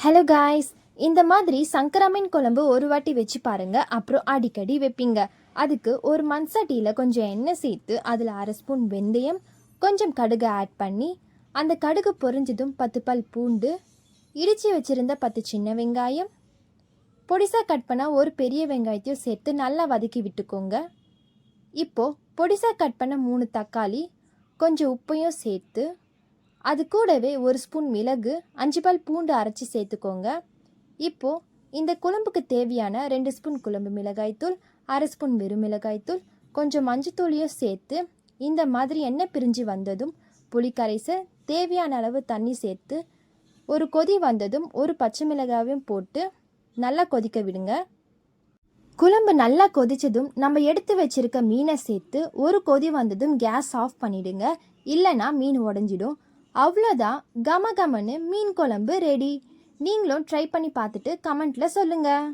Hello guys, இந்த மாதிரி சங்கரா மீன் குழம்பு ஒரு வாட்டி வச்சு பாருங்க. அப்புறம் அடிக்கடி வைப்பீங்க. அதுக்கு ஒரு மண் சட்டியில் கொஞ்சம் எண்ணெய் சேர்த்து அதில் 1/2 ஸ்பூன் வெந்தயம், கொஞ்சம் கடுகு ஆட் பண்ணி, அந்த கடுகு பொரிஞ்சதும் 10 பல் பூண்டு, இடித்து வச்சுருந்த 10 சின்ன வெங்காயம், பொடிசாக கட் பண்ண ஒரு பெரிய வெங்காயத்தையும் சேர்த்து நல்லா வதக்கி விட்டுக்கோங்க. இப்போது பொடிசாக கட் பண்ண 3 தக்காளி, கொஞ்சம் உப்பையும் சேர்த்து, அது கூடவே 1 ஸ்பூன் மிளகு, 5 பல் பூண்டு அரைச்சி சேர்த்துக்கோங்க. இப்போது இந்த குழம்புக்கு தேவையான 2 ஸ்பூன் குழம்பு மிளகாய்த்தூள், 1/2 ஸ்பூன் வெறும் மிளகாய்த்தூள், கொஞ்சம் மஞ்சத்தூளையும் சேர்த்து இந்த மாதிரி எண்ணெய் பிரிஞ்சு வந்ததும் புளிக்கரைசல், தேவையான அளவு தண்ணி சேர்த்து ஒரு கொதி வந்ததும் ஒரு பச்சை மிளகாயும் போட்டு நல்லா கொதிக்க விடுங்க. குழம்பு நல்லா கொதிச்சதும் நம்ம எடுத்து வச்சிருக்க மீனை சேர்த்து ஒரு கொதி வந்ததும் கேஸ் ஆஃப் பண்ணிடுங்க. இல்லைன்னா மீன் உடஞ்சிடும். அவ்வளோதான், கம கமன்னு மீன் குழம்பு ரெடி. நீங்களும் ட்ரை பண்ணி பார்த்துட்டு கமெண்ட்டில் சொல்லுங்கள்.